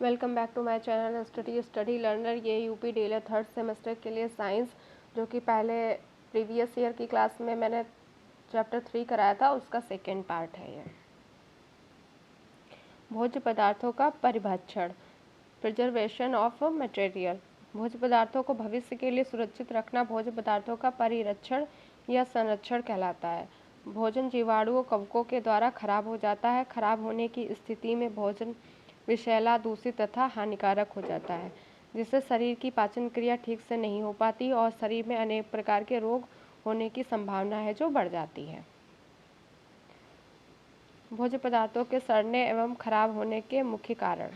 Welcome back to my channel study learner. ये UP DElEd third semester के लिए science, जो कि पहले प्रीवियस ईयर की क्लास में मैंने चैप्टर 3 कराया था, उसका सेकेंड पार्ट है। ये भोज्य पदार्थों का परिभक्षण, प्रिजर्वेशन ऑफ मटेरियल। भोज्य पदार्थों को भविष्य के लिए सुरक्षित रखना भोज्य पदार्थों का परिरक्षण या संरक्षण कहलाता है। भोजन जीवाणुओं कवकों के द्वारा खराब हो जाता है। खराब होने की स्थिति में भोजन विषैला, दूषित तथा हानिकारक हो जाता है, जिससे शरीर की पाचन क्रिया ठीक से नहीं हो पाती और शरीर में अनेक प्रकार के रोग होने की संभावना है जो बढ़ जाती है। भोज्य पदार्थों के सड़ने एवं खराब होने के मुख्य कारण।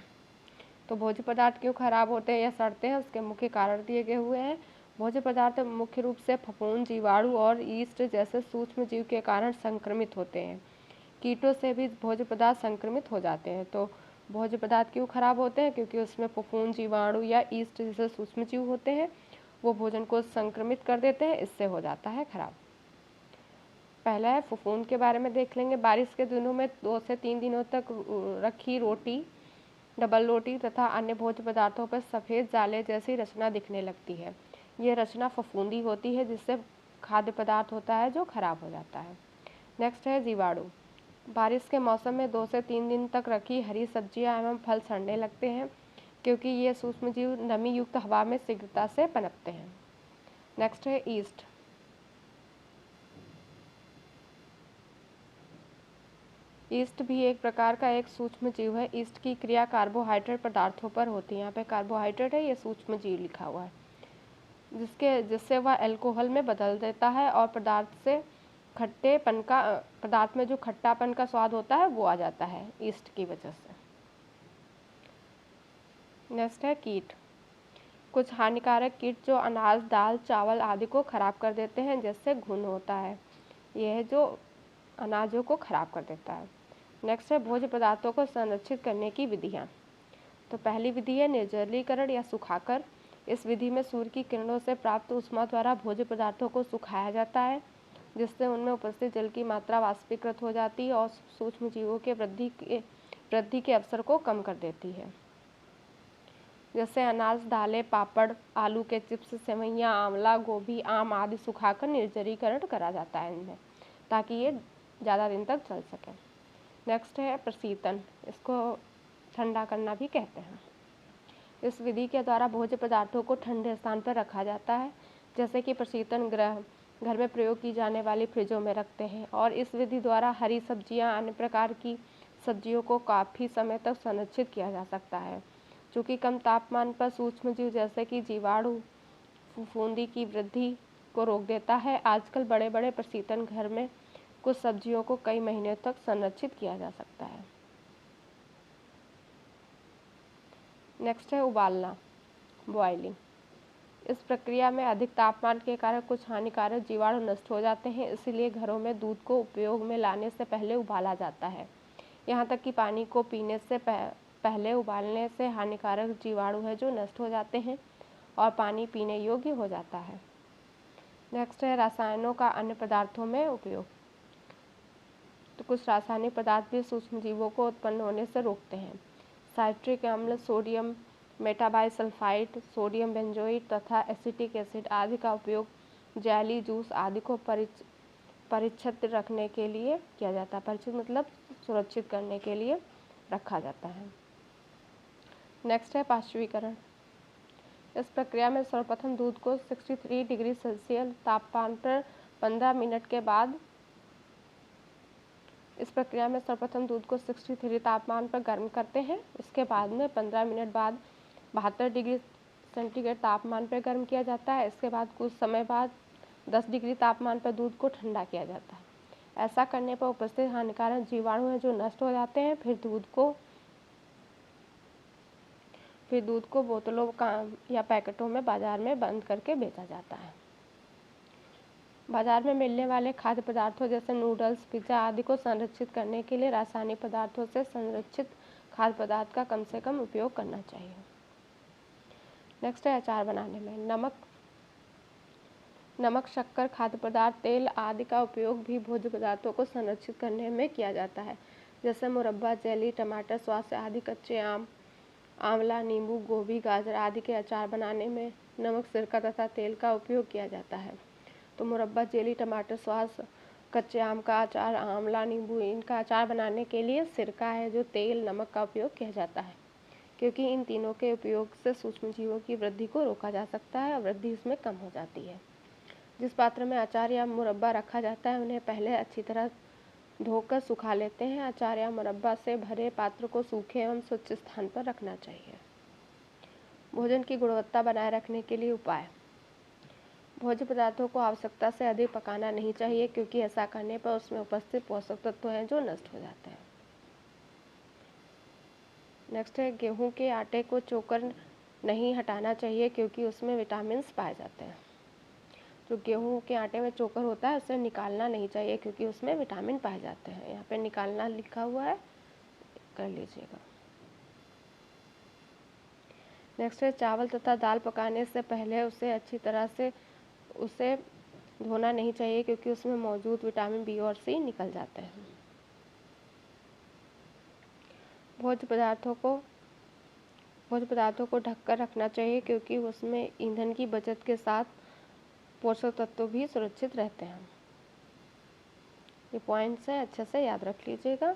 तो भोज्य पदार्थ क्यों खराब होते हैं या सड़ते हैं, उसके मुख्य कारण दिए गए हुए हैं। भोज्य पदार्थ मुख्य रूप से फफूंद, जीवाणु और ईस्ट जैसे सूक्ष्म जीव के कारण संक्रमित होते हैं। कीटों से भी भोज्य पदार्थ संक्रमित हो जाते हैं। तो भोज्य पदार्थ क्यों खराब होते हैं? क्योंकि उसमें फफूंद, जीवाणु या ईस्ट जैसे सूक्ष्म जीव होते हैं, वो भोजन को संक्रमित कर देते हैं, इससे हो जाता है खराब। पहला है फफूंद के बारे में देख लेंगे। बारिश के दिनों में 2 से 3 दिनों तक रखी रोटी, डबल रोटी तथा अन्य भोज्य पदार्थों पर सफ़ेद जाले जैसी रचना दिखने लगती है। यह रचना फफूंदी होती है, जिससे खाद्य पदार्थ होता है जो खराब हो जाता है। नेक्स्ट है जीवाणु। बारिश के मौसम में 2 से 3 दिन तक रखी हरी सब्जियां एवं फल सड़ने लगते हैं, क्योंकि ये सूक्ष्मजीव नमी युक्त हवा में शीघ्रता से पनपते हैं। नेक्स्ट है ईस्ट। ईस्ट भी एक प्रकार का एक सूक्ष्म जीव है। ईस्ट की क्रिया कार्बोहाइड्रेट पदार्थों पर होती है। यहाँ पे कार्बोहाइड्रेट है, ये सूक्ष्म जीव लिखा हुआ है, जिससे वह अल्कोहल में बदल देता है और पदार्थ में जो खट्टापन का स्वाद होता है वो आ जाता है ईस्ट की वजह से। नेक्स्ट है कीट। कुछ हानिकारक कीट जो अनाज, दाल, चावल आदि को खराब कर देते हैं, जैसे घुन होता है, यह जो अनाजों को खराब कर देता है। नेक्स्ट है भोज्य पदार्थों को संरक्षित करने की विधियाँ। तो पहली विधि है निर्जलीकरण या सुखाकर। इस विधि में सूर्य की किरणों से प्राप्त ऊष्मा द्वारा भोज्य पदार्थों को सुखाया जाता है, जिससे उनमें उपस्थित जल की मात्रा वाष्पीकृत हो जाती है और सूक्ष्म जीवों के वृद्धि के अवसर को कम कर देती है। जैसे अनाज, दालें, पापड़, आलू के चिप्स, सेवइयाँ, आंवला, गोभी, आम आदि सुखाकर निर्जलीकरण करा जाता है इनमें, ताकि ये ज़्यादा दिन तक चल सके। नेक्स्ट है प्रशीतन। इसको ठंडा करना भी कहते हैं। इस विधि के द्वारा भोज्य पदार्थों को ठंडे स्थान पर रखा जाता है, जैसे कि प्रशीतन गृह घर में प्रयोग की जाने वाली फ्रिजों में रखते हैं। और इस विधि द्वारा हरी सब्जियां, अन्य प्रकार की सब्जियों को काफ़ी समय तक संरक्षित किया जा सकता है, चूँकि कम तापमान पर सूक्ष्म जीव जैसे कि जीवाणु फफूंदी की वृद्धि को रोक देता है। आजकल बड़े बड़े प्रशीतन घर में कुछ सब्जियों को कई महीने तक संरक्षित किया जा सकता है। नेक्स्ट है उबालना, बॉयलिंग। इस प्रक्रिया में अधिक तापमान के कारण कुछ हानिकारक जीवाणु नष्ट हो जाते हैं, इसलिए घरों में दूध को उपयोग में लाने से पहले उबाला जाता है। यहाँ तक कि पानी को पीने से पहले उबालने से हानिकारक जीवाणु है जो नष्ट हो जाते हैं और पानी पीने योग्य हो जाता है। नेक्स्ट है रसायनों का अन्य पदार्थों में उपयोग। तो कुछ रासायनिक पदार्थ भी सूक्ष्म जीवों को उत्पन्न होने से रोकते हैं। साइट्रिक अम्ल, सोडियम मेटाबाइसल्फाइड, सोडियम बेंजोइट तथा एसिटिक एसिड आदि का उपयोग जेली, जूस आदि को परिच्छित रखने के लिए किया जाता है। परिच्छित मतलब सुरक्षित करने के लिए रखा जाता है। नेक्स्ट है पाश्चुरीकरण। इस प्रक्रिया में सर्वप्रथम दूध को 63 डिग्री सेल्सियस तापमान पर 15 मिनट के बाद इस प्रक्रिया में सर्वप्रथम दूध को 63 तापमान पर गर्म करते हैं। इसके बाद में 15 मिनट बाद 72 डिग्री सेंटीग्रेड तापमान पर गर्म किया जाता है। इसके बाद कुछ समय बाद 10 डिग्री तापमान पर दूध को ठंडा किया जाता है। ऐसा करने पर उपस्थित हानिकारक जीवाणु हैं जो नष्ट हो जाते हैं। फिर दूध को बोतलों या पैकेटों में बाजार में बंद करके बेचा जाता है। बाजार में मिलने वाले खाद्य पदार्थों जैसे नूडल्स, पिज़्ज़ा आदि को संरक्षित करने के लिए रासायनिक पदार्थों से संरक्षित खाद्य पदार्थ का कम से कम उपयोग करना चाहिए। नेक्स्ट है अचार बनाने में नमक, शक्कर, खाद्य पदार्थ, तेल आदि का उपयोग भी भोज्य पदार्थों को संरक्षित करने में किया जाता है, जैसे मुरब्बा, जेली, टमाटर सॉस आदि, कच्चे आम आंवला, नींबू, गोभी, गाजर आदि के अचार बनाने में नमक, सिरका तथा तेल का उपयोग किया जाता है। तो मुरब्बा, जेली, टमाटर सॉस, कच्चे आम का अचार, आंवला, नींबू, इनका अचार बनाने के लिए सिरका है जो तेल, नमक का उपयोग किया जाता है, क्योंकि इन तीनों के उपयोग से सूक्ष्म जीवों की वृद्धि को रोका जा सकता है और वृद्धि इसमें कम हो जाती है। जिस पात्र में अचार या मुरब्बा रखा जाता है उन्हें पहले अच्छी तरह धोकर सुखा लेते हैं। अचार या मुरब्बा से भरे पात्र को सूखे एवं स्वच्छ स्थान पर रखना चाहिए। भोजन की गुणवत्ता बनाए रखने के लिए उपाय। भोज्य पदार्थों को आवश्यकता से अधिक पकाना नहीं चाहिए, क्योंकि ऐसा करने पर उसमें उपस्थित पोषक तत्व हैं जो नष्ट हो जाते हैं। नेक्स्ट है, गेहूं के आटे को चोकर नहीं हटाना चाहिए, क्योंकि उसमें विटामिन पाए जाते हैं। जो गेहूं के आटे में चोकर होता है उसे निकालना नहीं चाहिए, क्योंकि उसमें विटामिन पाए जाते हैं। यहाँ पे निकालना लिखा हुआ है, कर लीजिएगा। नेक्स्ट है, चावल तथा दाल पकाने से पहले उसे अच्छी तरह से धोना नहीं चाहिए, क्योंकि उसमें मौजूद विटामिन बी और सी निकल जाते हैं। भोज्य पदार्थों को ढककर रखना चाहिए, क्योंकि उसमें ईंधन की बचत के साथ पोषक तत्व भी सुरक्षित रहते हैं। ये पॉइंट्स हैं, अच्छे से याद रख लीजिएगा।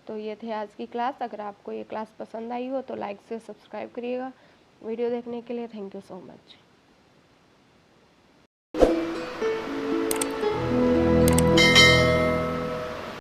तो ये थे आज की क्लास। अगर आपको ये क्लास पसंद आई हो तो लाइक से सब्सक्राइब करिएगा। वीडियो देखने के लिए थैंक यू सो मच।